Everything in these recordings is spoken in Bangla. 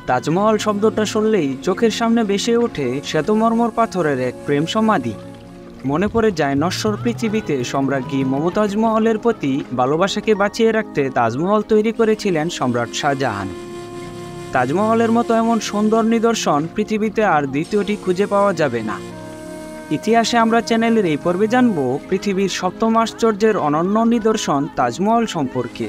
তাজমহল শব্দটা শুনলেই চোখের সামনে ভেসে ওঠে শ্বেতমর্মর পাথরের এক প্রেম সমাধি। মনে পড়ে যায় নশ্বর পৃথিবীতে সম্রাজ্ঞী মমতাজ মহলের প্রতি ভালোবাসাকে বাঁচিয়ে রাখতে তাজমহল তৈরি করেছিলেন সম্রাট শাহজাহান। তাজমহলের মতো এমন সুন্দর নিদর্শন পৃথিবীতে আর দ্বিতীয়টি খুঁজে পাওয়া যাবে না। ইতিহাসে আমরা চ্যানেলের এই পর্বে জানব পৃথিবীর সপ্তম আশ্চর্যের অনন্য নিদর্শন তাজমহল সম্পর্কে।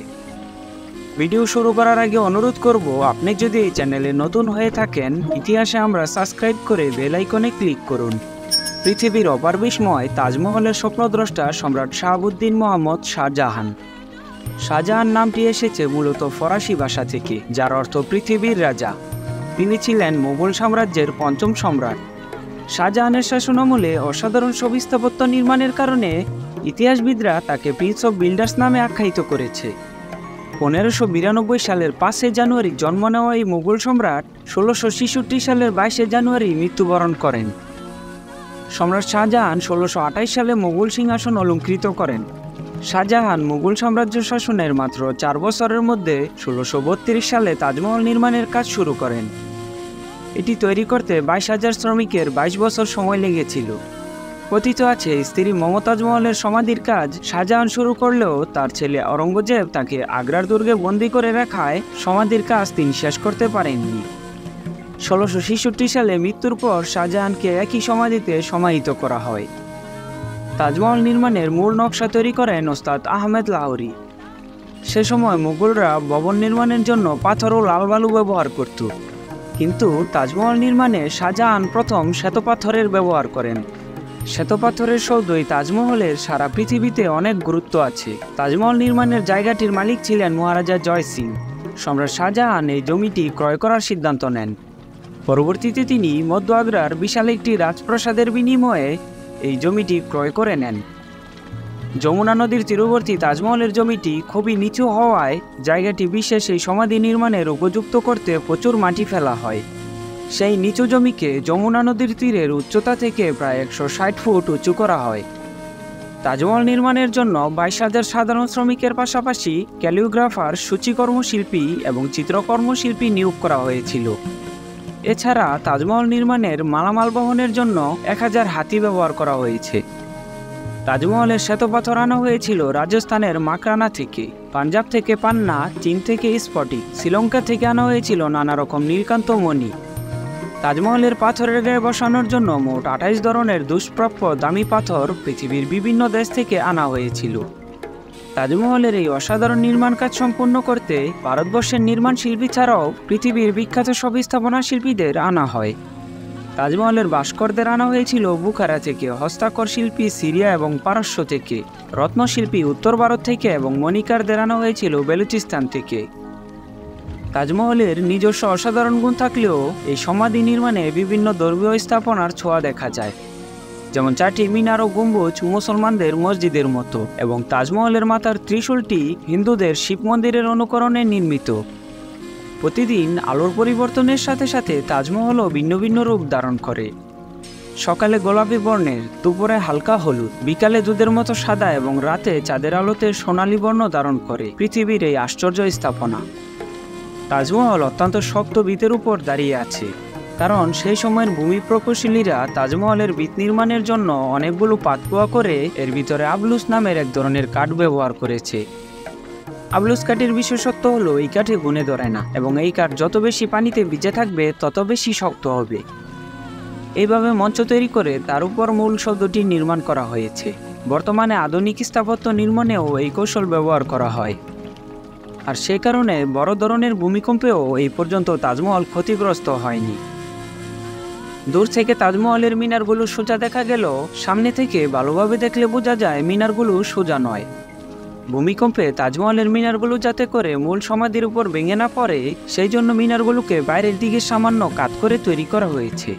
ভিডিও শুরু করার আগে অনুরোধ করব, আপনি যদি এই চ্যানেলে নতুন হয়ে থাকেন, ইতিহাসে আমরা সাবস্ক্রাইব করে বেল আইকনে ক্লিক করুন। পৃথিবীর অপার বিস্ময় তাজমহলের স্বপ্নদ্রষ্টা সম্রাট শাহাবুদ্দিন মোহাম্মদ শাহজাহান। শাহজাহান নামটি এসেছে মূলত ফরাসি ভাষা থেকে, যার অর্থ পৃথিবীর রাজা। তিনি ছিলেন মুঘল সাম্রাজ্যের পঞ্চম সম্রাট। শাহজাহানের শাসনামলে অসাধারণ সব স্থাপত্য নির্মাণের কারণে ইতিহাসবিদরা তাকে প্রিন্স অফ বিল্ডার্স নামে আখ্যায়িত করেছে। 1592 সালের 5 জানুয়ারি জন্ম নেওয়া এই মুঘল সম্রাট 1666 সালের 22 জানুয়ারি মৃত্যুবরণ করেন। সম্রাট শাহজাহান 1628 সালে মুঘল সিংহাসন অলংকৃত করেন। শাহজাহান মুঘল সাম্রাজ্য শাসনের মাত্র 4 বছরের মধ্যে 1632 সালে তাজমহল নির্মাণের কাজ শুরু করেন। এটি তৈরি করতে 22,000 শ্রমিকের 22 বছর সময় লেগেছিল। কথিত আছে, স্ত্রী মমতাজ মহলের সমাধির কাজ শাহজাহান শুরু করলেও তার ছেলে অরঙ্গজেব তাকে আগ্রার দুর্গে বন্দী করে রাখায় সমাধির কাজ তিনি শেষ করতে পারেননি। 1666 সালে মৃত্যুর পর শাহজাহানকে একই সমাধিতে সমাহিত করা হয়। তাজমহল নির্মাণের মূল নকশা তৈরি করেন ওস্তাদ আহমেদ লাহোরী। সে সময় মুঘলরা ভবন নির্মাণের জন্য পাথর ও লাল বালু ব্যবহার করত, কিন্তু তাজমহল নির্মাণে শাহজাহান প্রথম শ্বেতপাথরের ব্যবহার করেন। শ্বেতপাথরের সৌধই তাজমহলের সারা পৃথিবীতে অনেক গুরুত্ব আছে। তাজমহল নির্মাণের জায়গাটির মালিক ছিলেন মহারাজা জয় সিং। সম্রাট শাহজাহান এই জমিটি ক্রয় করার সিদ্ধান্ত নেন। পরবর্তীতে তিনি মধ্য আগ্রার বিশাল একটি রাজপ্রাসাদের বিনিময়ে এই জমিটি ক্রয় করে নেন। যমুনা নদীর তীরবর্তী তাজমহলের জমিটি খুবই নিচু হওয়ায় জায়গাটি বিশেষ এই সমাধি নির্মাণের উপযুক্ত করতে প্রচুর মাটি ফেলা হয়। সেই নিচু জমিকে যমুনা নদীর তীরের উচ্চতা থেকে প্রায় 160 ফুট উঁচু করা হয়। তাজমহল নির্মাণের জন্য 22,000 সাধারণ শ্রমিকের পাশাপাশি ক্যালিওগ্রাফার, সূচিকর্মশিল্পী এবং চিত্রকর্মশিল্পী নিয়োগ করা হয়েছিল। এছাড়া তাজমহল নির্মাণের মালামাল বহনের জন্য 1000 হাতি ব্যবহার করা হয়েছে। তাজমহলের শ্বেতপাথর আনা হয়েছিল রাজস্থানের মাকরানা থেকে, পাঞ্জাব থেকে পান্না, চীন থেকে স্ফটিক, শ্রীলঙ্কা থেকে আনা হয়েছিল নানা রকম নীলকান্ত মণি। তাজমহলের পাথরের গায়ে বসানোর জন্য মোট 28 ধরনের দুষ্প্রাপ্য দামি পাথর পৃথিবীর বিভিন্ন দেশ থেকে আনা হয়েছিল। তাজমহলের এই অসাধারণ নির্মাণ কাজ সম্পন্ন করতে ভারতবর্ষের নির্মাণ শিল্পী ছাড়াও পৃথিবীর বিখ্যাত সব স্থাপনা শিল্পীদের আনা হয়। তাজমহলের ভাস্করদের আনা হয়েছিল বুখারা থেকে, হস্তাক্ষর শিল্পী সিরিয়া এবং পারস্য থেকে, রত্নশিল্পী উত্তর ভারত থেকে এবং মণিকারদের আনা হয়েছিল বেলুচিস্তান থেকে। তাজমহলের নিজস্ব অসাধারণ গুণ থাকলেও এই সমাধি নির্মাণে বিভিন্ন ধর্মীয় স্থাপনার ছোঁয়া দেখা যায়, যেমন 4টি মিনার ও গম্বুজ মুসলমানদের মসজিদের মতো, এবং তাজমহলের মাথার ত্রিশূলটি হিন্দুদের শিব মন্দিরের অনুকরণে নির্মিত। প্রতিদিন আলোর পরিবর্তনের সাথে সাথে তাজমহলও ভিন্ন ভিন্ন রূপ ধারণ করে। সকালে গোলাপি বর্ণের, দুপুরে হালকা হলুদ, বিকালে দুধের মতো সাদা এবং রাতে চাঁদের আলোতে সোনালী বর্ণ ধারণ করে পৃথিবীর এই আশ্চর্য স্থাপনা। তাজমহল অত্যন্ত শক্ত ভিতের উপর দাঁড়িয়ে আছে, কারণ সেই সময়ের ভূমি প্রকৌশলীরা তাজমহলের ভিত নির্মাণের জন্য অনেকগুলো পাতকুয়া করে এর ভিতরে আবলুস নামের এক ধরনের কাঠ ব্যবহার করেছে। আবলুস কাঠের বিশেষত্ব হলো এই কাঠে গুনে ধরে না, এবং এই কাঠ যত বেশি পানিতে ভিজে থাকবে তত বেশি শক্ত হবে। এইভাবে মঞ্চ তৈরি করে তার উপর মূল সৌধটি নির্মাণ করা হয়েছে। বর্তমানে আধুনিক স্থাপত্য নির্মাণেও এই কৌশল ব্যবহার করা হয়, আর সে কারণে বড় ধরনের ভূমিকম্পেও এই পর্যন্ত তাজমহল ক্ষতিগ্রস্ত হয়নি। দূর থেকে তাজমহলের মিনারগুলো সোজা দেখা গেল, সামনে থেকে ভালোভাবে দেখলে বোঝা যায় মিনারগুলো সোজা নয়। ভূমিকম্পে তাজমহলের মিনারগুলো যাতে করে মূল সমাধির উপর ভেঙে না পড়ে, সেই জন্য মিনারগুলোকে বাইরের দিকে সামান্য কাত করে তৈরি করা হয়েছে।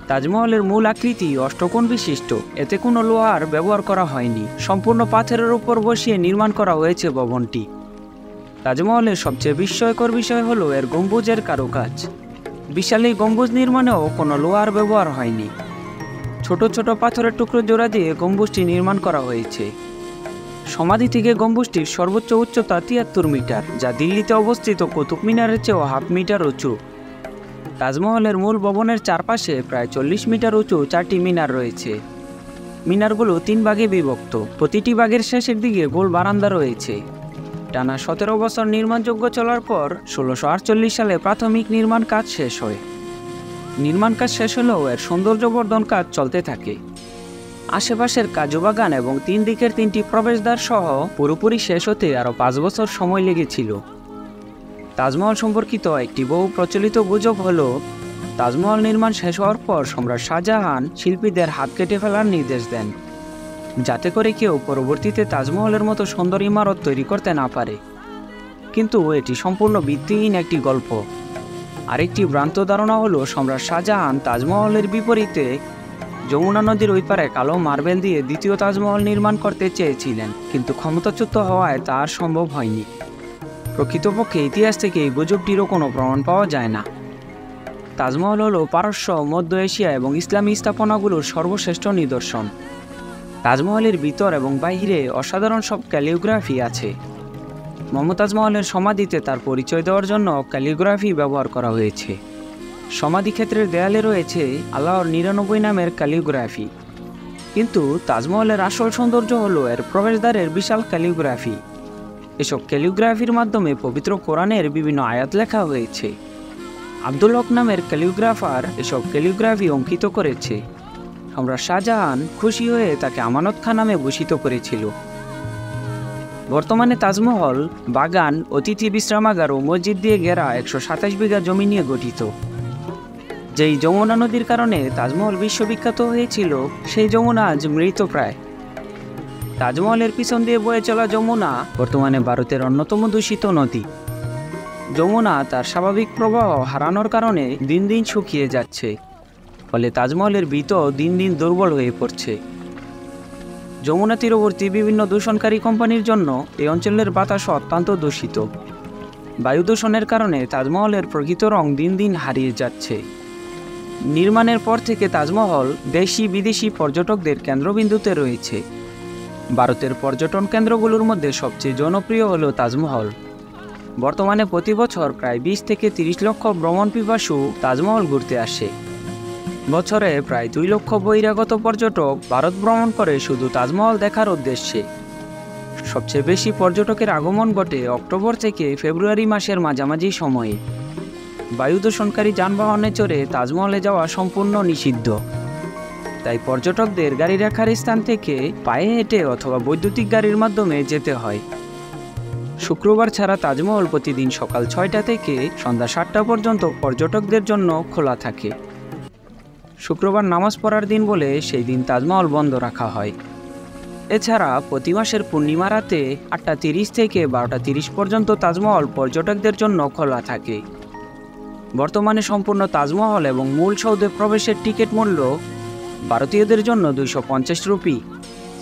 তাজমহলের মূল আকৃতি অষ্টকোণ বিশিষ্ট, এতে কোনো লোহার ব্যবহার করা হয়নি। সম্পূর্ণ পাথরের উপর বসিয়ে নির্মাণ করা হয়েছে ভবনটি। তাজমহলের সবচেয়ে বিস্ময়কর বিষয় হলো এর গম্বুজের কারুকাজ। বিশাল এই গম্বুজ নির্মাণেও কোনো লোহার ব্যবহার হয়নি। ছোট ছোট পাথরের টুকরো জোড়া দিয়ে গম্বুজটি নির্মাণ করা হয়েছে। সমাধি থেকে গম্বুজটির সর্বোচ্চ উচ্চতা 73 মিটার, যা দিল্লিতে অবস্থিত কুতুব মিনারের চেয়েও 1/2 মিটার উঁচু। তাজমহলের মূল ভবনের চারপাশে প্রায় 40 মিটার উঁচু 4টি মিনার রয়েছে। মিনারগুলো 3 ভাগে বিভক্ত। প্রতিটি ভাগের শেষের দিকে গোল বারান্দা রয়েছে। টানা 17 বছর নির্মাণযোগ্য চলার পর 1648 সালে প্রাথমিক নির্মাণ কাজ শেষ হয়। নির্মাণ কাজ শেষ হলেও এর সৌন্দর্যবর্ধন কাজ চলতে থাকে। আশেপাশের কাজু বাগান এবং 3 দিকের 3টি প্রবেশদ্বার সহ পুরোপুরি শেষ হতে আরও 5 বছর সময় লেগেছিল। তাজমহল সম্পর্কিত একটি বহু প্রচলিত গুজব হলো, তাজমহল নির্মাণ শেষ হওয়ার পর সম্রাট শাহজাহান শিল্পীদের হাত কেটে ফেলার নির্দেশ দেন, যাতে করে কেউ পরবর্তীতে তাজমহলের মতো সুন্দর ইমারত তৈরি করতে না পারে। কিন্তু এটি সম্পূর্ণ ভিত্তিহীন একটি গল্প। আরেকটি ভ্রান্ত ধারণা হলো, সম্রাট শাহজাহান তাজমহলের বিপরীতে যমুনা নদীর ওই পারে কালো মার্বেল দিয়ে দ্বিতীয় তাজমহল নির্মাণ করতে চেয়েছিলেন, কিন্তু ক্ষমতাচ্যুত হওয়ায় তা আর সম্ভব হয়নি। প্রকৃতপক্ষে ইতিহাস থেকে এই গুজবটিরও কোনো প্রমাণ পাওয়া যায় না। তাজমহল হল পারস্য, মধ্য এশিয়া এবং ইসলামী স্থাপনাগুলোর সর্বশ্রেষ্ঠ নিদর্শন। তাজমহলের ভিতর এবং বাইরে অসাধারণ সব ক্যালিগ্রাফি আছে। মমতাজ মহলের সমাধিতে তার পরিচয় দেওয়ার জন্য ক্যালিগ্রাফি ব্যবহার করা হয়েছে। সমাধিক্ষেত্রের দেয়ালে রয়েছে আল্লাহর 99 নামের ক্যালিগ্রাফি। কিন্তু তাজমহলের আসল সৌন্দর্য হলো এর প্রবেশদ্বারের বিশাল ক্যালিগ্রাফি। এসব ক্যালিগ্রাফির মাধ্যমে পবিত্র কোরআনের বিভিন্ন আয়াত লেখা হয়েছে। আব্দুল হক নামের ক্যালিগ্রাফার এসব ক্যালিগ্রাফি অঙ্কিত করেছে। সম্রাট শাহজাহান খুশি হয়ে তাকে আমানত খাঁ নামে ভূষিত করেছিল। বর্তমানে তাজমহল বাগান, অতিথি বিশ্রামাগার ও মসজিদ দিয়ে ঘেরা 127 বিঘা জমি নিয়ে গঠিত। যেই যমুনা নদীর কারণে তাজমহল বিশ্ববিখ্যাত হয়েছিল, সেই যমুনা আজ মৃতপ্রায়। তাজমহলের পিছন দিয়ে বয়ে চলা যমুনা বর্তমানে ভারতের অন্যতম দূষিত নদী। যমুনা তার স্বাভাবিক প্রবাহ হারানোর কারণে দিন দিন শুকিয়ে যাচ্ছে, ফলে তাজমহলের ভিত দিন দিন দুর্বল হয়ে পড়ছে। যমুনা তীরবর্তী বিভিন্ন দূষণকারী কোম্পানির জন্য এই অঞ্চলের বাতাস অত্যন্ত দূষিত। বায়ু দূষণের কারণে তাজমহলের প্রকৃত রং দিন দিন হারিয়ে যাচ্ছে। নির্মাণের পর থেকে তাজমহল দেশি বিদেশি পর্যটকদের কেন্দ্রবিন্দুতে রয়েছে। ভারতের পর্যটন কেন্দ্রগুলোর মধ্যে সবচেয়ে জনপ্রিয় হলো তাজমহল। বর্তমানে প্রতি বছর প্রায় 20 থেকে 30 লক্ষ ভ্রমণ পিপাসু তাজমহল ঘুরতে আসে। বছরে প্রায় 2 লক্ষ বহিরাগত পর্যটক ভারত ভ্রমণ করে শুধু তাজমহল দেখার উদ্দেশ্যে। সবচেয়ে বেশি পর্যটকের আগমন ঘটে অক্টোবর থেকে ফেব্রুয়ারি মাসের মাঝামাঝি সময়ে। বায়ু দূষণকারী যানবাহনে চড়ে তাজমহলে যাওয়া সম্পূর্ণ নিষিদ্ধ। তাই পর্যটকদের গাড়ি রাখার স্থান থেকে পায়ে হেঁটে অথবা বৈদ্যুতিক গাড়ির মাধ্যমে যেতে হয়। শুক্রবার ছাড়া তাজমহল প্রতিদিন সকাল 6টা থেকে সন্ধ্যা 7টা পর্যন্ত পর্যটকদের জন্য খোলা থাকে। শুক্রবার নামাজ পড়ার দিন বলে সেই দিন তাজমহল বন্ধ রাখা হয়। এছাড়া প্রতি মাসের পূর্ণিমা রাতে 8টা 30 থেকে 12টা 30 পর্যন্ত তাজমহল পর্যটকদের জন্য খোলা থাকে। বর্তমানে সম্পূর্ণ তাজমহল এবং মূল সৌধে প্রবেশের টিকিট মূল্য ভারতীয়দের জন্য 250 রুপি,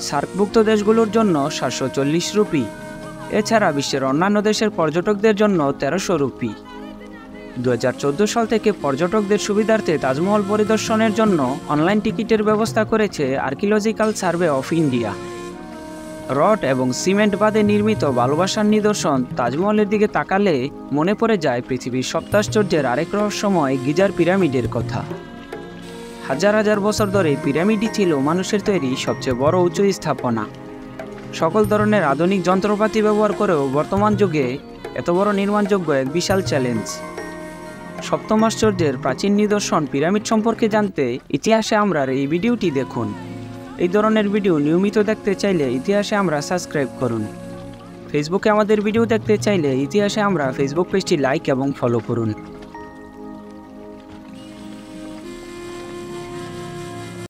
সার্কভুক্ত দেশগুলোর জন্য 740 রুপি। এছাড়া বিশ্বের অন্যান্য দেশের পর্যটকদের জন্য 1300 রুপি। 2014 সাল থেকে পর্যটকদের সুবিধার্থে তাজমহল পরিদর্শনের জন্য অনলাইন টিকিটের ব্যবস্থা করেছে archaeological survey of India. Rod এবং সিমেন্ট বাদে নির্মিত ভালোবাসার নিদর্শন তাজমহলের দিকে তাকালে মনে পড়ে যায় পৃথিবীর সপ্তাশ্চর্যের আরেক রহস্যময় গিজার পিরামিডের কথা। হাজার হাজার বছর ধরে পিরামিডই ছিল মানুষের তৈরি সবচেয়ে বড় উঁচু স্থাপনা। সকল ধরনের আধুনিক যন্ত্রপাতি ব্যবহার করেও বর্তমান যুগে এত বড় নির্মাণযোগ্য এক বিশাল চ্যালেঞ্জ। সপ্তম আশ্চর্যের প্রাচীন নিদর্শন পিরামিড সম্পর্কে জানতে ইতিহাসে আমরার এই ভিডিওটি দেখুন। এই ধরনের ভিডিও নিয়মিত দেখতে চাইলে ইতিহাসে আমরা সাবস্ক্রাইব করুন। ফেসবুকে আমাদের ভিডিও দেখতে চাইলে ইতিহাসে আমরা ফেসবুক পেজটি লাইক এবং ফলো করুন।